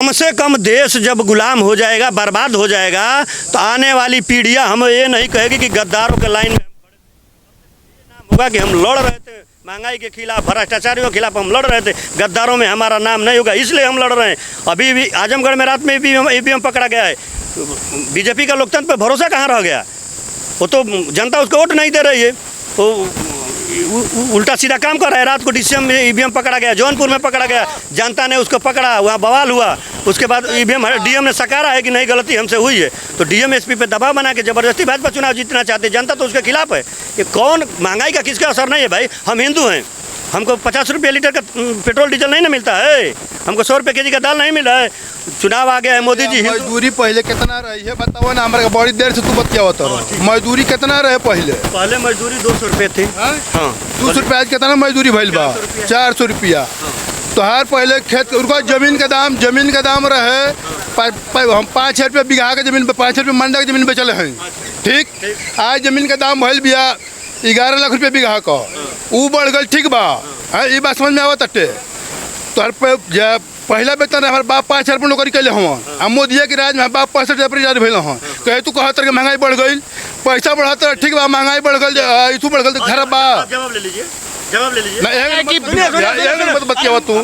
कम से कम देश जब गुलाम हो जाएगा, बर्बाद हो जाएगा, तो आने वाली पीढ़ियां हम ये नहीं कहेगी कि गद्दारों के लाइन में नाम होगा कि हम लड़ रहे थे महंगाई के खिलाफ, भ्रष्टाचारियों के खिलाफ हम लड़ रहे थे, गद्दारों में हमारा नाम नहीं होगा, इसलिए हम लड़ रहे हैं। अभी भी आजमगढ़ में रात में ईवीएम पकड़ा गया है। बीजेपी का लोकतंत्र पर भरोसा कहाँ रह गया? वो तो जनता उसको वोट नहीं दे रही है, वो उल्टा सीधा काम कर रहा है। रात को डीसीएम में ईवीएम पकड़ा गया, जौनपुर में पकड़ा गया, जनता ने उसको पकड़ा, वहाँ बवाल हुआ। उसके बाद ईवीएम डीएम ने सकारा है कि नहीं गलती हमसे हुई है, तो डीएम एसपी पे दबाव बना के जबरदस्ती भाजपा चुनाव जीतना चाहते हैं। जनता तो उसके खिलाफ है। ये कौन, महंगाई का किसका असर नहीं है भाई? हम हिंदू हैं, हमको 50 रुपये लीटर का पेट्रोल डीजल नहीं ना मिलता है, हमको 100 रुपये केजी का दाल नहीं मिला है। चुनाव आ गया है, मोदी जी मजदूरी पहले कितना रही है बताओ ना, हमारे बड़ी देर से तू बतिया होता मजदूरी कितना रहे पहले मजदूरी 200 रुपये थी। हाँ 200 रुपया कितना मजदूरी भइल बा? 400 रुपया। तो हर पहले खेत उनका जमीन का दाम रहे हम 5 रुपये बीघा के जमीन पे, 5 रुपये मंडा के जमीन पे चले हैं। ठीक, आज जमीन का दाम भइल बिया 11 लाख रुपये बीघा का, वो बढ़ गल। ठीक बा, ये बात समझ में आवत अट्टे। तो पहला वेतन हमारे बाप 5 रुपये नौकरी कैले हूँ, मोदी के राज में बाप 65 रुपये भेल हूँ। कहे तू कहत कि महंगाई बढ़ गई, पैसा बढ़ाता, ठीक बा, महंगाई बढ़ गई, इशू बढ़ गई, खराब बा। जवाब ले लीजिए, जवाब ले लीजिए। तू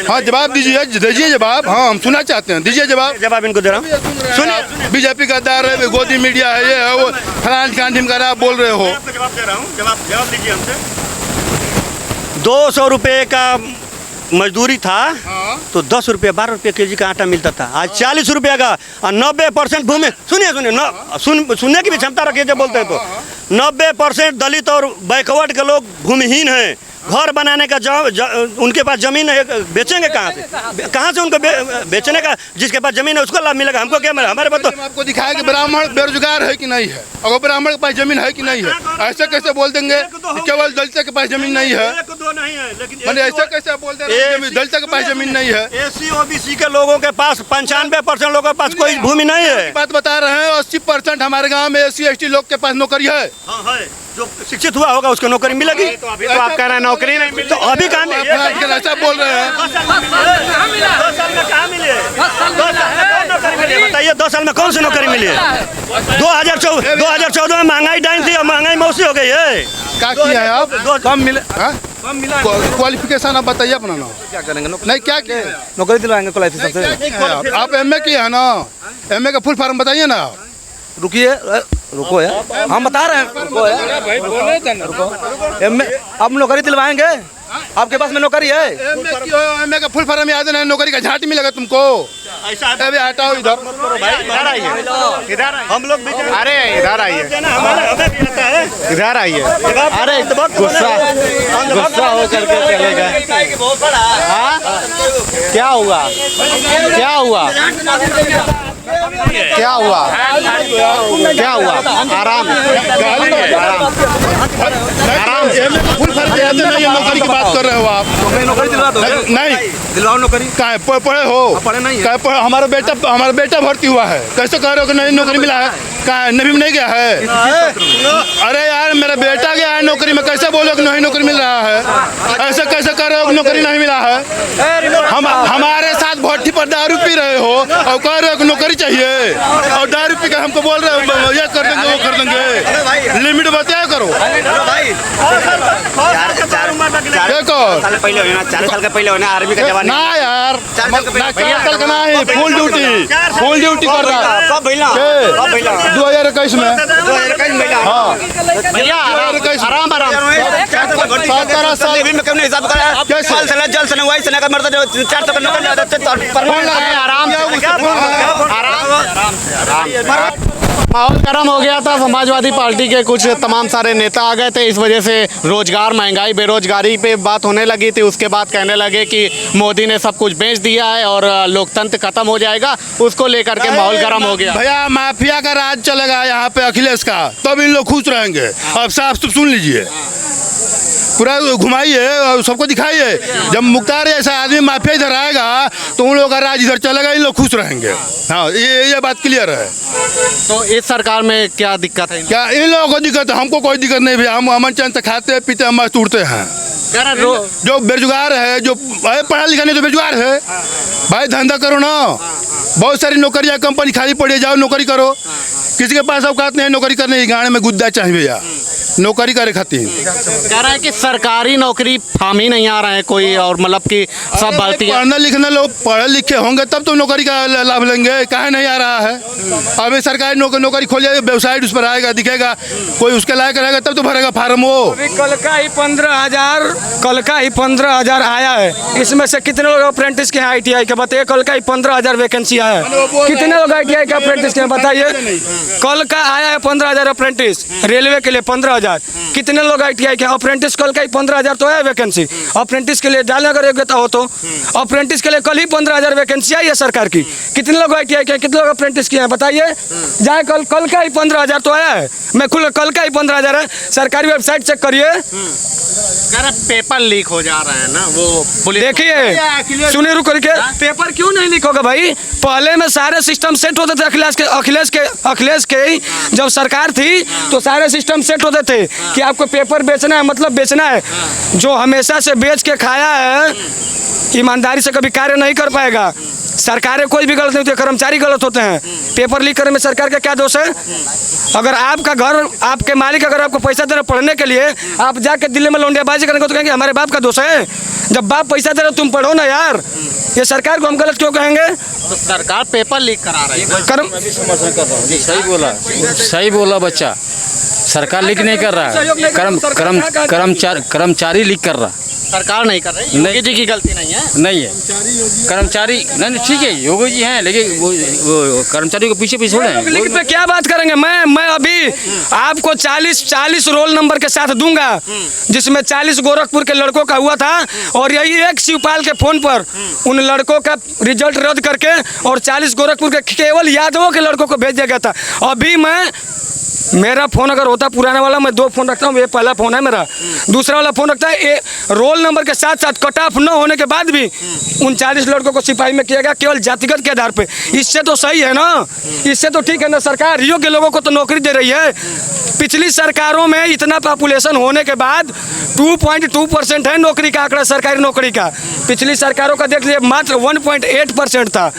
हाँ जवाब दीजिए जवाब। हाँ हम सुनना चाहते हैं, दीजिए जवाब इनको दे रहा हूँ। सुनिए, बीजेपी गद्दार है, गोदी मीडिया है, ये है वो, फलान खान ढिमकाना बोल रहे हो। जवाब दे रहा हूँ, जवाब लीजिए हमसे। 200 रुपये का मजदूरी था, तो 10 रुपये 12 रुपये केजी का आटा मिलता था। आज 40 रुपये का, और 90% भूमि, सुनने की भी क्षमता रखिए जब बोलते हैं तो, 90% दलित और बैकवर्ड के लोग भूमिहीन हैं। घर बनाने का उनके पास जमीन है, बेचेंगे कहाँ से उनको बेचने का? जिसके पास जमीन है उसको लाभ मिलेगा, हमको क्या मिलेगा? हमारे पास तो आपको दिखाया कि ब्राह्मण बेरोजगार है कि नहीं है, अगर ब्राह्मण के पास जमीन है कि नहीं है, ऐसे कैसे बोल देंगे केवल दलित के पास जमीन नहीं है? ऐसा कैसे बोल देंगे दलित के पास जमीन नहीं है? एससी ओबीसी के लोगों के पास 95% लोगों के पास कोई भूमि नहीं है। बात बता रहे हैं, 80% हमारे गाँव में एससी एसटी लोग के पास नौकरी है। जो शिक्षित हुआ होगा उसको नौकरी मिलेगी। तो अभी तो आप कह रहे हैं नौकरी नहीं मिली, तो अभी कहाँ मिली? ऐसा बोल रहे हैं। 2 साल में कहाँ मिली है? 2 साल में कौन नौकरी मिली है? बताइए, 2 साल में कौन सी नौकरी मिली है? 2014 में महंगाई डाइन थी और महंगाई मौसी हो गई है। क्या किया है आप? कम मिले, कम मिला। क्वालिफिकेशन आप बताइए अपना नाम। क्या करेंगे? नहीं क्या किया? नौकरी दिलवाएंगे क्वालिफिकेशन से। आप एमए किया है ना? एमए का फुल फॉर्म बताइए ना। रुकिए, रुको है, हम बता रहे हैं, रुको है, रुको। अब नौकरी दिलवाएंगे, आपके पास में नौकरी है? एमए का फुल फॉर्म याद नहीं, नौकरी का झांटी मिलेगा तुमको। अभी हटाओ इधर, इधर आइए, इधर हम लोग भी, अरे इधर आइए, इधर आइए। अरे गुस्सा हो करके चले गए। क्या हुआ? क्या हुआ? क्या हुआ? क्या हुआ? आराम फुल फॉर्म याद नहीं, नौकरी की बात कर रहे हो आप? नौकरी दिलवा दो। नहीं दिलवाओ नौकरी। कहाँ पढ़े हो? पढ़े नहीं है। हमारा बेटा भर्ती हुआ है, कैसे कह रहे हो कि नहीं नौकरी मिला है? कहाँ नबी में नहीं गया है? अरे यार मेरा बेटा गया है नौकरी में, कैसे बोलो कि नहीं नौकरी मिल रहा है? ऐसे कैसे कह रहे हो कि नौकरी नहीं मिला है? हमारे साथ भट्टी पर दारू पी रहे हो और कह रहे हो कि नौकरी चाहिए, और दारू पी कर हमको बोल रहे हो ये कर देंगे वो कर देंगे। लिमिट बताया करो। 4 साल का पहले होना आर्मी का जवान ना यार, 4 साल का नहीं, फुल ड्यूटी कर रहा है। कब भइला? 2021 में। 2021 में। हाँ भैया आराम 17 साल में कम हिसाब करा। कैसे? जल से वही से का मरता 4 तक नौकरी आराम। माहौल गर्म हो गया था। समाजवादी पार्टी के कुछ तमाम सारे नेता आ गए थे, इस वजह से रोजगार, महंगाई, बेरोजगारी पे बात होने लगी थी। उसके बाद कहने लगे कि मोदी ने सब कुछ बेच दिया है और लोकतंत्र खत्म हो जाएगा, उसको लेकर के माहौल गर्म हो गया। भैया माफिया का राज चलेगा यहाँ पे अखिलेश का, तब इन लोग खुश रहेंगे। अब साफ सुन लीजिए, पूरा घुमाइए और सबको दिखाइए। जब मुख्तार जैसा आदमी माफिया इधर आएगा तो उन लोगों का राज इधर चलेगा, इन लोग खुश रहेंगे। हाँ ये बात क्लियर है। तो इस सरकार में क्या दिक्कत है? क्या इन लोगों को दिक्कत है? हमको कोई दिक्कत नहीं भैया, हम अमन चैन से खाते पीते, हम मस्त उड़ते हैं। जो बेरोजगार है, जो पढ़ा लिखा नहीं तो बेरोजगार है, भाई धंधा करो ना। बहुत सारी नौकरियां कंपनी खाली पड़ी है, जाओ नौकरी करो। किसी के पास औकात नहीं है नौकरी करने की, गाँव में गुद्दा चाहिए भैया नौकरी करे खातिर। कह रहा है कि सरकारी नौकरी फार्म ही नहीं आ रहे हैं कोई, और मतलब कि सब भर्ती है। पढ़ना लिखना लोग पढ़े लिखे होंगे तब तो नौकरी का लाभ लेंगे, काहे नहीं आ रहा है। अभी सरकारी नौकरी खोल जाएगी, वेबसाइट उस पर आएगा, दिखेगा, कोई उसके लायक रहेगा तब तो भरेगा फार्म वो। अभी कल का ही 15,000 आया है। इसमें से कितने लोग अप्रेंटिस के हैं ITI के, बताइए। कल का ही 15,000 वैकेंसी आया है। कितने लोग ITI के अप्रेंटिस के हैं बताइए। कल का आया है 15,000 अप्रेंटिस, रेलवे के लिए 15,000। कितने लोग ITI के अप्रेंटिस, कल का ही 15,000 तो है वैकेंसी। अप्रेंटिस के लिए डालने अगर योग्यता हो तो अप्रेंटिस के लिए कल ही 15,000 वैकेंसी आई है सरकार की। कितने लोग ITI के, कितने लोग अप्रेंटिस के हैं बताइए। जाए कल का ही 15,000 तो आया है। मैं खुद कल का ही 15,000 है, सरकारी वेबसाइट चेक करिए। पेपर लीक हो जा रहा है ना वो पुलिस। देखिए सुनिए, रुक करके, पेपर क्यों नहीं लीक होगा भाई। पहले में सारे सिस्टम सेट होते थे। अखिलेश के जब सरकार थी तो सारे सिस्टम सेट होते थे कि आपको पेपर बेचना है, मतलब बेचना है। जो हमेशा से बेच के खाया है, ईमानदारी से कभी कार्य नहीं कर पाएगा। सरकारें कोई भी गलत नहीं होती, कर्मचारी गलत होते हैं। पेपर लीक करने में सरकार का क्या दोष है। अगर आपका घर, आपके मालिक अगर आपको पैसा दे रहे पढ़ने के लिए, आप जाके दिल्ली में लौंडियाबाजी करेंगे तो कहेंगे हमारे बाप का दोष है। जब बाप पैसा दे रहे तुम पढ़ो ना यार। ये सरकार को हम गलत क्यों कहेंगे। तो सरकार पेपर लीक करा रही है। सही बोला बच्चा। सरकार लीक नहीं कर रहा है, कर्मचारी लीक कर रहा। सरकार नहीं कर रही, योगी जी की गलती नहीं है। नहीं है कर्मचारी, नहीं ठीक है योगी जी हैं, लेकिन वो कर्मचारी को पीछे छोड़े हैं। लीक पे क्या बात करेंगे। मैं अभी आपको 40 रोल नंबर के साथ दूंगा, जिसमें 40 गोरखपुर के लड़कों का हुआ था, और यही एक शिवपाल के फोन पर उन लड़कों का रिजल्ट रद्द करके और 40 गोरखपुर के केवल यादवों के लड़कों को भेज दिया गया था। अभी मेरा फोन अगर होता पुराना वाला, मैं 2 फोन रखता हूँ। ये पहला फोन है मेरा, दूसरा वाला फोन रखता है। रोल नंबर के साथ साथ कट ऑफ न होने के बाद भी उन 40 लड़कों को सिपाही में किया गया केवल जातिगत के आधार पे। इससे तो सही है ना, इससे तो ठीक है ना। सरकार योग्य लोगों को तो नौकरी दे रही है। पिछली सरकारों में इतना पॉपुलेशन होने के बाद 2.2% है नौकरी का आंकड़ा, सरकारी नौकरी का। पिछली सरकारों का देख लीजिए मात्र 1.8% था।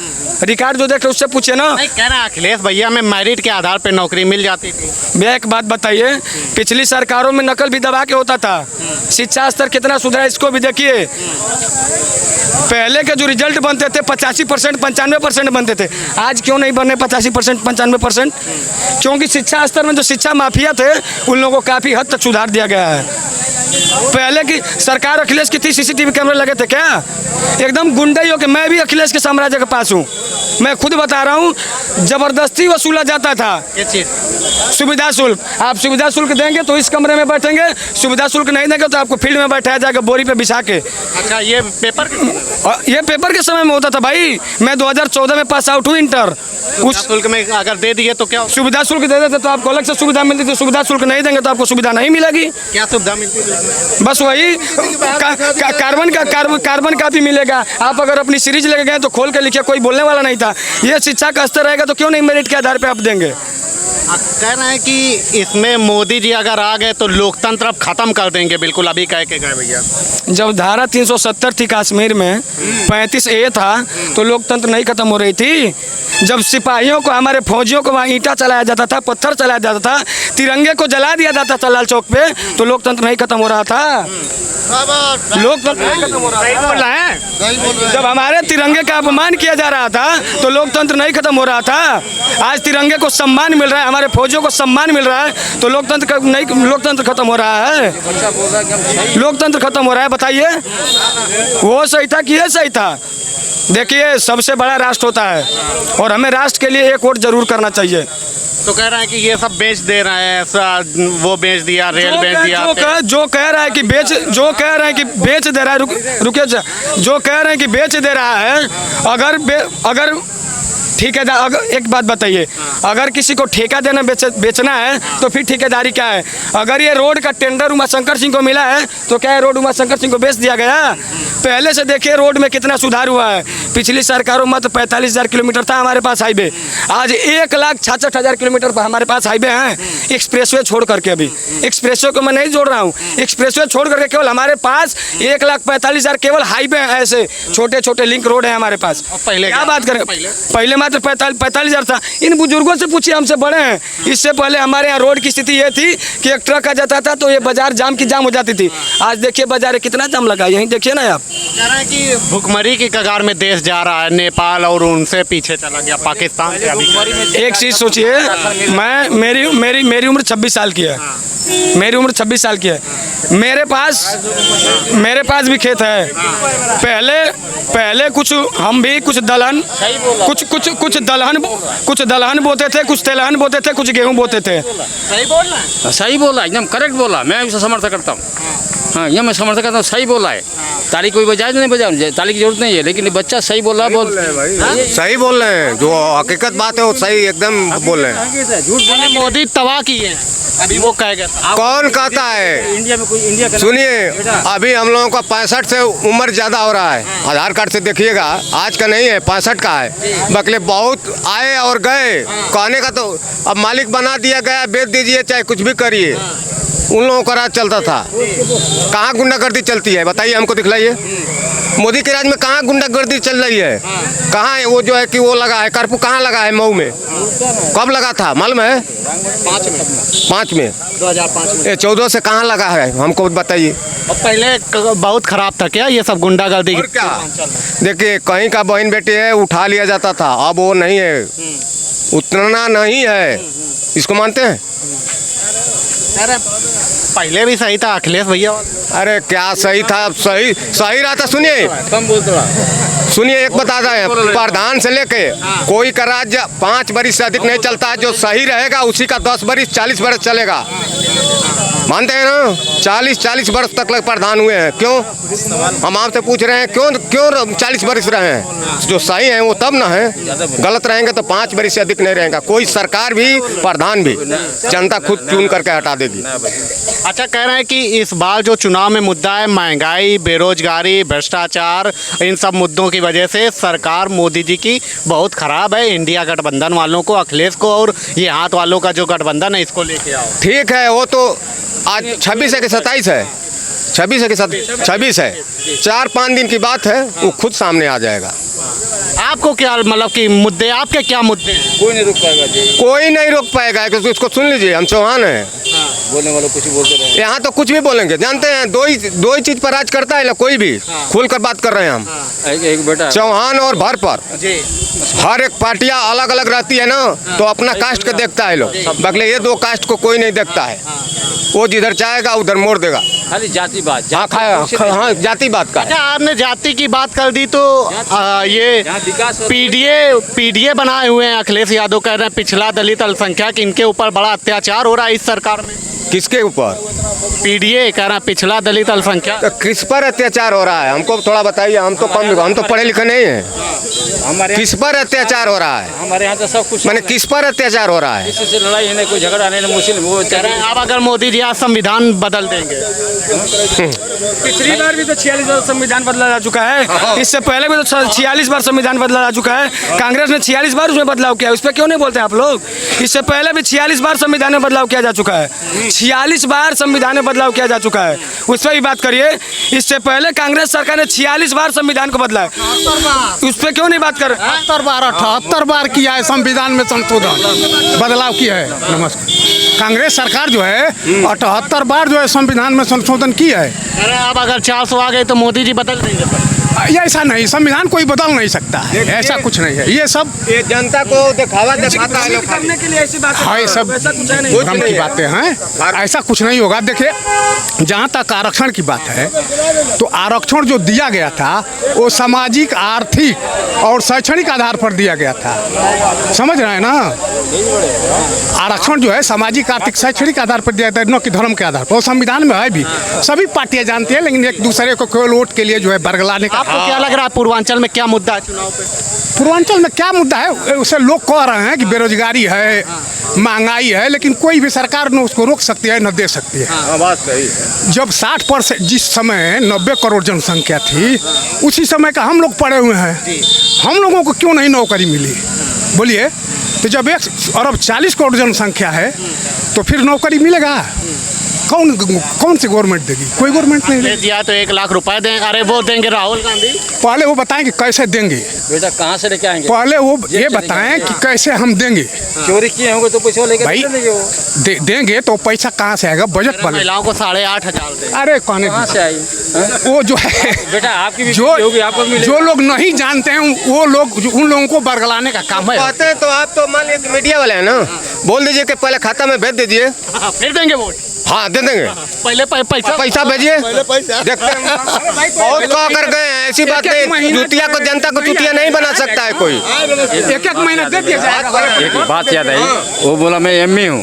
रिकॉर्ड जो देख रहे उससे पूछे ना। कह रहा अखिलेश भैया में मेरिट के आधार पे नौकरी मिल जाती थी। भैया एक बात बताइए, पिछली सरकारों में नकल भी दबा के होता था। शिक्षा स्तर कितना सुधरा इसको भी देखिए। पहले के जो रिजल्ट बनते थे 85%, 95% बनते थे। आज क्यों नहीं बने 85%, 95%? क्योंकि शिक्षा स्तर में जो शिक्षा माफिया थे उन लोगों को काफ़ी हद तक सुधार दिया गया है। पहले की सरकार अखिलेश की थी, CCTV कैमरे लगे थे क्या? एकदम गुंडे हो के। मैं भी अखिलेश के साम्राज्य के पास हूँ, मैं खुद बता रहा हूँ। जबरदस्ती वसूला जाता था ये चीज़ सुविधा शुल्क। आप सुविधा शुल्क देंगे तो इस कमरे में बैठेंगे, सुविधा शुल्क नहीं देंगे तो आपको फील्ड में बैठाया जाएगा बोरी पे बिछा के। अच्छा, ये पेपर के समय में होता था भाई। मैं 2014 में पास आउट हूँ इंटर। उस शुल्क में अगर दे दिए तो क्या? सुविधा शुल्क दे देते तो आपको अलग से सुविधा मिलती थी। सुविधा शुल्क नहीं देंगे तो आपको सुविधा नहीं मिलेगी। क्या सुविधा मिलती है? बस वही कार्बन कापी मिलेगा। आप अगर अपनी सीरीज लेके गए तो खोल के लिखिए, कोई बोलने वाला नहीं था। ये शिक्षा का स्तर रहेगा तो क्यों नहीं मेरिट के आधार पे आप देंगे। कह रहे हैं कि इसमें मोदी जी अगर आ गए तो लोकतंत्र अब खत्म कर देंगे बिल्कुल। अभी कह के गए भैया, जब धारा 370 थी कश्मीर में, 35A था, तो लोकतंत्र नहीं खत्म हो रही थी। जब सिपाहियों को, हमारे फौजियों को वहाँ ईंटा चलाया जाता था, पत्थर चलाया जाता था, तिरंगे को जला दिया जाता था लाल चौक पे, तो लोकतंत्र नहीं खत्म हो रहा था। लोकतंत्र नहीं खत्म हो रहा है। जब हमारे तिरंगे का अपमान किया जा रहा था तो लोकतंत्र नहीं खत्म हो रहा था। आज तिरंगे को सम्मान मिल रहा है, हमारे फौजियों को सम्मान मिल रहा है, तो लोकतंत्र खत्म हो रहा है। लोकतंत्र खत्म हो रहा है। बताइए वो सही था कि ये सही था? देखिए, सबसे बड़ा राष्ट्र होता है और हमें राष्ट्र के लिए एक वोट जरूर करना चाहिए। तो कह रहे हैं कि ये सब बेच दे रहे हैं, वो बेच दिया, रेल बेच दिया। जो कह रहा है कि बेच दे रहा है, रुकिए, जो कह रहे हैं कि बेच दे रहा है, अगर ठेकेदार एक बात बताइए, अगर किसी को ठेका देना बेचना है तो फिर ठेकेदारी क्या है? अगर ये रोड का टेंडर उमाशंकर सिंह को मिला है तो क्या है रोड उमाशंकर सिंह को बेच दिया गया? पहले से देखिए रोड में कितना सुधार हुआ है। पिछली सरकारों में तो 45,000 किलोमीटर था हमारे पास हाईवे, आज 1,66,000 किलोमीटर पर हमारे पास हाईवे हैं। एक्सप्रेसवे छोड़ करके, अभी एक्सप्रेसवे को मैं नहीं जोड़ रहा हूँ, एक्सप्रेसवे छोड़ करके केवल हमारे पास 1,45,000 केवल हाईवे हैं, ऐसे छोटे छोटे लिंक रोड है हमारे पास। पहले क्या बात करें, पहले मात्र 45,000 था। इन बुजुर्गों से पूछिए, हमसे बड़े हैं। इससे पहले हमारे यहाँ रोड की स्थिति ये थी कि एक ट्रक आ जाता था तो ये बाजार जाम हो जाती थी। आज देखिए बाजार कितना जाम लगा, यहीं देखिए ना आप। कह रहे हैं कि भुखमरी की कगार में देश जा रहा है, नेपाल और उनसे पीछे चला गया पाकिस्तान से। अभी एक चीज़ सोचिए, मैं मेरी उम्र 26 साल की है, मेरी उम्र 26 साल की है। मेरे पास भी खेत है। पहले कुछ हम भी कुछ दलहन बोते थे, कुछ तेलहन बोते थे, कुछ गेहूं बोते थे। सही बोला, एकदम करेक्ट बोला, मैं उसे समर्थन करता हूँ। हाँ, ये मैं समर्थन करता हूँ, सही बोला है। ताली कोई बजाय नहीं बजाओ, ताली की जरूरत नहीं है, लेकिन बच्चा सही बोल रहा है। सही बोल रहे हैं, जो हकीकत बात है वो सही एकदम बोल रहे हैं। झूठ बोले मोदी तबाह किए, अभी वो कहेगा। कौन कहता है? इंडिया में कोई इंडिया का सुनिए, अभी हम लोगों का 65 से उम्र ज़्यादा हो रहा है। आधार कार्ड से देखिएगा, आज का नहीं है, 65 का है। बकले बहुत आए और गए, कहने का तो अब मालिक बना दिया गया, बेच दीजिए चाहे कुछ भी करिए। उन लोगों का राज चलता था। कहाँ गुंडागर्दी चलती है बताइए, हमको दिखलाइए। मोदी के राज में कहाँ गुंडागर्दी चल रही है? कहाँ है वो जो है कि वो लगा है कर्फ्यू, कहाँ लगा है? मऊ में कब लगा था मालूम है? 5 में 2005 में। 14 से कहाँ लगा है हमको बताइए। और पहले बहुत खराब था क्या ये सब गुंडागर्दी? और क्या, देखिए कहीं का बहन बेटी है उठा लिया जाता था, अब वो नहीं है, उतना नहीं है। इसको मानते हैं? पहले भी सही था अखिलेश भैया। अरे क्या सही था, अब सही रहा था। सुनिए एक बताता है, प्रधान से लेके कोई का राज्य 5 बरिस से अधिक नहीं चलता है। जो सही रहेगा उसी का 10 बरिस 40 बरस चलेगा। मानते हैं ना? 40 वर्ष तक प्रधान हुए हैं। क्यों? हम आपसे पूछ रहे हैं क्यों 40 वर्ष रहे हैं? जो सही है वो तब ना है, गलत रहेंगे तो 5 वर्ष से अधिक नहीं रहेगा। कोई सरकार भी प्रधान भी जनता खुद चुन करके हटा देगी। अच्छा, कह रहे हैं कि इस बार जो चुनाव में मुद्दा है महंगाई, बेरोजगारी, भ्रष्टाचार, इन सब मुद्दों की वजह से सरकार मोदी जी की बहुत खराब है। इंडिया गठबंधन वालों को, अखिलेश को और ये हाथ वालों का जो गठबंधन है इसको लेके आओ। ठीक है, वो तो आज 26 है कि 27 है? 26 है कि 26 है? 4-5 दिन की बात है, वो खुद सामने आ जाएगा। आपको क्या मतलब कि मुद्दे, आपके क्या मुद्दे हैं? कोई नहीं रोक पाएगा जी, कोई नहीं रोक पाएगा। इसको सुन लीजिए, हम चौहान हैं। बोलने वालों कुछ भी बोलते रहे। यहाँ तो कुछ भी बोलेंगे, जानते हैं दो ही चीज पर राज करता है कोई भी। खुल कर बात कर रहे हैं हम। एक बेटा चौहान और भर पर जी, हर एक पार्टियां अलग अलग रहती है ना, तो अपना कास्ट को देखता है लोग। बगले ये 2 कास्ट को कोई नहीं देखता है, वो जिधर चाहेगा उधर मोड़ देगा। खाली जाति बात। हाँ, जाति बात का। अच्छा, आपने जाति की बात कर दी तो ये पीडीए बनाए हुए हैं अखिलेश यादव। कह रहे हैं पिछड़ा दलित अल्पसंख्यक, इनके ऊपर बड़ा अत्याचार हो रहा है इस सरकार में। किसके ऊपर? पीडीए कह रहा है पिछड़ा दलित अल्पसंख्यक। तो किस पर अत्याचार हो रहा है हमको थोड़ा बताइए। हम तो पढ़े लिखे नहीं है। किस पर अत्याचार हो रहा है? हमारे यहाँ तो सब कुछ मैंने किस पर अत्याचार हो रहा है? किसी से लड़ाई है, कोई झगड़ा नहीं, मुस्लिम वो कह रहे हैं अब अगर मोदी जी आज संविधान बदल देंगे। पिछली बार भी तो 46 बार संविधान बदला जा चुका है, इससे पहले भी तो 46 बार संविधान बदला जा चुका है। कांग्रेस ने 46 बार उसमें बदलाव किया, उस पर क्यों नहीं बोलते आप लोग? इससे पहले भी 46 बार संविधान में बदलाव किया जा चुका है, 46 बार संविधान में बदलाव किया जा चुका है, उस पर भी बात करिए। इससे पहले कांग्रेस सरकार ने 46 बार संविधान को बदला है, उस पर क्यों नहीं बात कर? 78 बार किया है संविधान में संशोधन, बदलाव किया है। नमस्कार, कांग्रेस सरकार जो है 78 बार जो है संविधान में संशोधन किया है। अरे अब अगर 400 आ गए तो मोदी जी बदल देंगे? ऐसा नहीं, संविधान कोई बदल नहीं सकता है, ऐसा कुछ नहीं है। ये सब ये जनता को दिखाता है लोग करने के लिए ऐसी बात हाँ, ये सब भ्रम की बातें हैं, ऐसा कुछ नहीं होगा। देखिए, जहाँ तक आरक्षण की बात है तो आरक्षण जो दिया गया था वो सामाजिक, आर्थिक और शैक्षणिक आधार पर दिया गया था। समझ रहे हैं ना? आरक्षण जो है सामाजिक, आर्थिक, शैक्षणिक आधार पर दिया जाता है, न कि धर्म के आधार पर। वो संविधान में है भी, सभी पार्टियां जानती हैं, लेकिन एक दूसरे को केवल वोट के लिए जो है बरगलाने का आपको क्या लग रहा है पूर्वांचल में क्या मुद्दा है चुनाव पे? पूर्वांचल में क्या मुद्दा है? उसे लोग कह रहे हैं कि बेरोजगारी है, महंगाई है, लेकिन कोई भी सरकार न उसको रोक सकती है न दे सकती है। बात सही है। जब 60% जिस समय 90 करोड़ जनसंख्या थी, उसी समय का हम लोग पढ़े हुए हैं। हम लोगों को क्यों नहीं नौकरी मिली? बोलिए। तो जब 1 अरब 40 करोड़ जनसंख्या है तो फिर नौकरी मिलेगा? कौन सी गवर्नमेंट देगी? कोई गवर्नमेंट नहीं देगी। दिया तो 1 लाख रुपए दें, अरे वो देंगे राहुल गांधी। पहले वो बताएं कि कैसे देंगे। बेटा कहाँ से लेके आएंगे? पहले वो ये बताएं कि कैसे हम देंगे। चोरी किए होंगे तो पैसा लेके भाई देंगे तो पैसा कहाँ से आएगा? बजट बने। महिलाओं को 8,500 दें। अरे कहने कहाँ से आई? वो जो है बेटा आपकी भी जो होगी, आपको भी जो लोग नहीं जानते हैं वो लोग उन लोगों को बरगलाने का काम है। कहते हैं तो आप तो मान लीजिए मीडिया वाले हैं ना, बोल दीजिए कि पहले खाता में भेज दीजिए। फिर देंगे वोट? हाँ दे देंगे। पहले पैसा भेजिए, देखते हैं। बहुत कह कर गए हैं, ऐसी बात नहीं। चुतिया को, जनता को चुतिया नहीं बना सकता है कोई। 1 महीना दे दिया जाएगा। एक बात याद आई, वो बोला मैं एमए हूँ।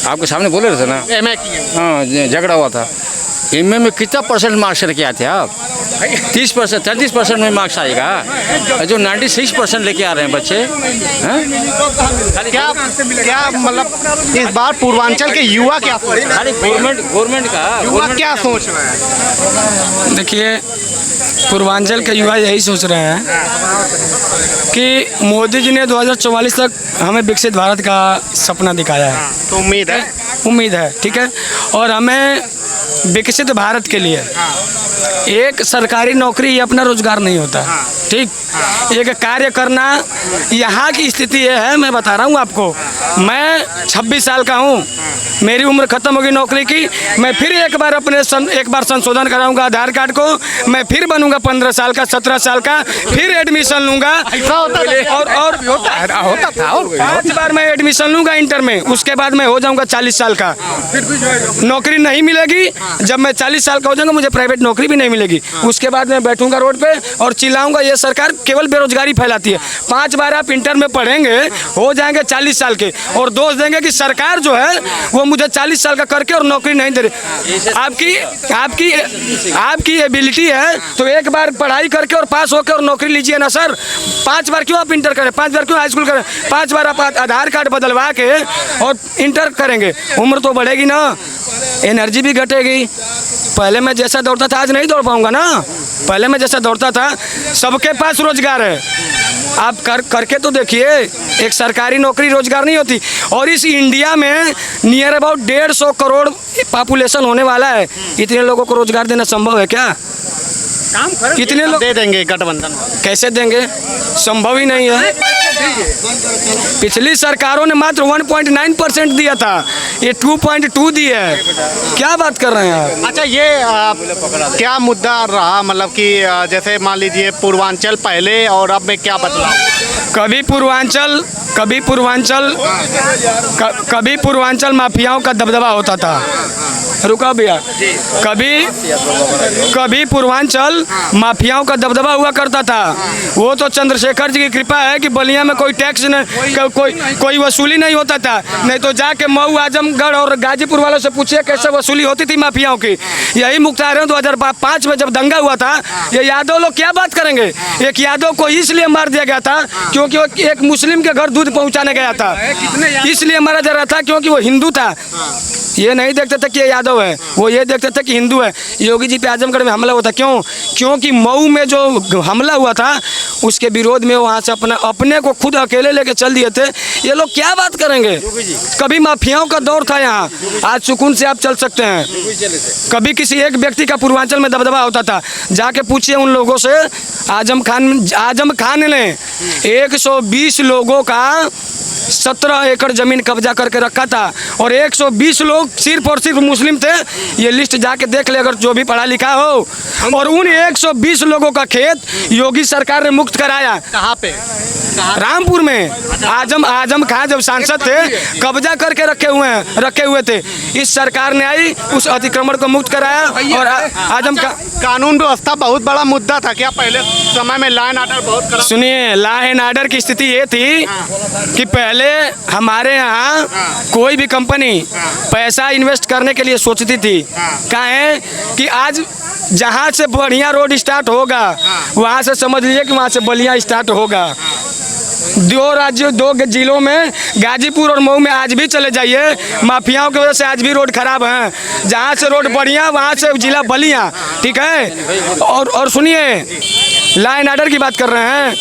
आपके सामने बोले रहे थे ना? एमए की हाँ, झगड़ा हुआ था। एमए में कितना % मार्क्स लेके आए थे आप? 30%, 33% में मार्क्स आएगा। जो 96% लेके आ रहे हैं बच्चे, क्या मतलब इस बार पूर्वांचल के युवा क्या सोच रहे हैं? खाली गवर्नमेंट का युवा क्या सोच रहे हैं? देखिए, पूर्वांचल के युवा यही सोच रहे हैं कि मोदी जी ने 2044 तक हमें विकसित भारत का सपना दिखाया है। तो उम्मीद है, ठीक है। और हमें विकसित भारत के लिए एक सरकारी नौकरी अपना रोजगार नहीं होता, ठीक। एक कार्य करना, यहाँ की स्थिति ये है, मैं बता रहा हूँ आपको। मैं 26 साल का हूँ, मेरी उम्र खत्म होगी नौकरी की। मैं फिर एक बार संशोधन कराऊंगा आधार कार्ड को। मैं फिर बनूंगा 15 साल का, 17 साल का, फिर एडमिशन लूंगा। और होता था। 5 बार मैं एडमिशन लूंगा इंटर में, उसके बाद मैं हो जाऊंगा 40 साल का। नौकरी नहीं मिलेगी। जब मैं 40 साल का हो जाऊंगा, मुझे प्राइवेट नौकरी भी नहीं मिलेगी। उसके बाद मैं बैठूंगा रोड पे और चिल्लाऊंगा ये सरकार केवल बेरोजगारी फैलाती है। 5 बार आप इंटर में पढ़ेंगे, हो जाएंगे 40 साल के, और दोष देंगे कि सरकार जो है वो मुझे 40 साल का करके और नौकरी नहीं दे रही। आपकी एबिलिटी है तो एक बार पढ़ाई करके और पास होकर और नौकरी लीजिए ना सर। 5 बार क्यों आप इंटर करें? 5 बार क्यों हाई स्कूल करें? 5 बार आप आधार कार्ड बदलवा के और इंटर करेंगे, उम्र तो बढ़ेगी ना, एनर्जी भी घटेगी। पहले मैं जैसा दौड़ता था आज नहीं दौड़ पाऊंगा ना। पहले मैं जैसा दौड़ता था, सबके पास रोजगार है। आप करके तो देखिए, एक सरकारी नौकरी रोजगार नहीं होती। और इस इंडिया में नियर अबाउट 150 करोड़ पॉपुलेशन होने वाला है। इतने लोगों को रोजगार देना संभव है क्या? कितने लोग दे देंगे गठबंधन? कैसे देंगे? संभव ही नहीं है। पिछली सरकारों ने मात्र 1.9% दिया था, ये 2.2 दिया है। क्या बात कर रहे हैं आप? अच्छा, ये क्या मुद्दा रहा, मतलब कि जैसे मान लीजिए पूर्वांचल पहले और अब में क्या बदलाव? कभी पूर्वांचल माफियाओं का दबदबा होता था। रुका भैया। कभी पूर्वांचल माफियाओं का दबदबा हुआ करता था। वो तो चंद्रशेखर जी की कृपा है कि बलिया में कोई टैक्स कोई वसूली नहीं होता था। नहीं तो जाके मऊ, आजमगढ़ और गाजीपुर वालों से पूछिए कैसे वसूली होती थी माफियाओं की। यही मुख्तार है 2005 में जब दंगा हुआ था, ये यादव लोग क्या बात करेंगे। एक यादव को इसलिए मार दिया गया था क्योंकि वो एक मुस्लिम के घर दूध पहुंचाने गया था, इसलिए मारा जा रहा था क्योंकि वो हिंदू था। ये नहीं देखते थे कि ये यादव है, वो ये देखते थे कि हिंदू है। योगी जी पे आजमगढ़ में हमला हुआ था, क्योंकि मऊ में जो हमला हुआ था उसके विरोध में वहाँ से अपने को खुद अकेले लेके चल दिए थे। ये लोग क्या बात करेंगे। कभी माफियाओं का दौर था यहाँ, आज सुकून से आप चल सकते हैं। कभी किसी एक व्यक्ति का पूर्वांचल में दबदबा होता था, जाके पूछिए उन लोगों से। आजम खान ने 120 लोगों का 17 एकड़ जमीन कब्जा करके रखा था और 120 लोग सिर्फ और सिर्फ मुस्लिम थे। ये लिस्ट जाके देख ले अगर जो भी पढ़ा लिखा हो। और उन 120 लोगों का खेत योगी सरकार ने मुक्त कराया। कहाँ पे? रामपुर में। आजम खान जब सांसद थे कब्जा करके रखे हुए थे। इस सरकार ने आई, उस अतिक्रमण को मुक्त कराया। और आजम का कानून व्यवस्था बहुत बड़ा मुद्दा था क्या पहले समय में? लॉ एंड ऑर्डर बहुत खराब। सुनिए, लॉ एंड ऑर्डर की स्थिति ये थी कि पहले पहले हमारे यहाँ कोई भी कंपनी पैसा इन्वेस्ट करने के लिए सोचती थी, काहे कि आज जहाँ से बढ़िया रोड स्टार्ट होगा वहाँ से समझ लीजिए कि वहाँ से बलिया स्टार्ट होगा। दो राज्यों, दो जिलों में, गाजीपुर और मऊ में आज भी चले जाइए, माफियाओं की वजह से आज भी रोड खराब हैं। जहाँ से रोड बढ़िया वहाँ से जिला बलिया, ठीक है। और सुनिए, लाइन ऑर्डर की बात कर रहे हैं।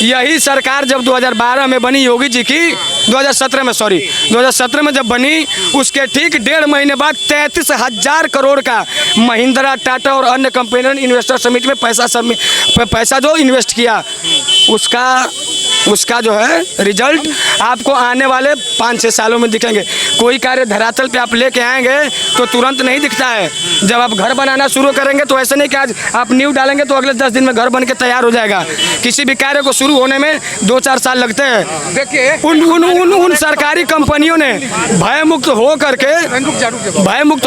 यही सरकार जब 2012 में बनी, योगी जी की 2017 में जब बनी, उसके ठीक 1.5 महीने बाद 33,000 करोड़ का महिंद्रा, टाटा और अन्य कंपनियों ने इन्वेस्टर समिट में पैसा जो इन्वेस्ट किया, उसका जो है रिजल्ट आपको आने वाले 5-6 सालों में दिखेंगे। कोई कार्य धरातल पे आप लेके आएंगे तो तुरंत नहीं दिखता है। जब आप घर बनाना शुरू करेंगे तो ऐसे नहीं कि आज आप नींव डालेंगे तो अगले 10 दिन में घर बन के तैयार हो जाएगा। किसी भी कार्य को शुरू होने में 2-4 साल लगते हैं। देखिए, उन सरकारी कंपनियों ने भयमुक्त हो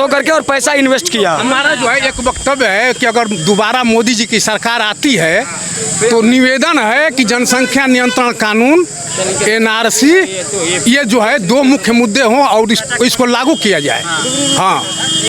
करके और पैसा इन्वेस्ट किया। हमारा जो है एक वक्तव्य है कि अगर दोबारा मोदी जी की सरकार आती है तो निवेदन है कि जनसंख्या नियंत्रण कानून, NRC, ये जो है 2 मुख्य मुद्दे हों और इसको लागू किया जाए। हाँ।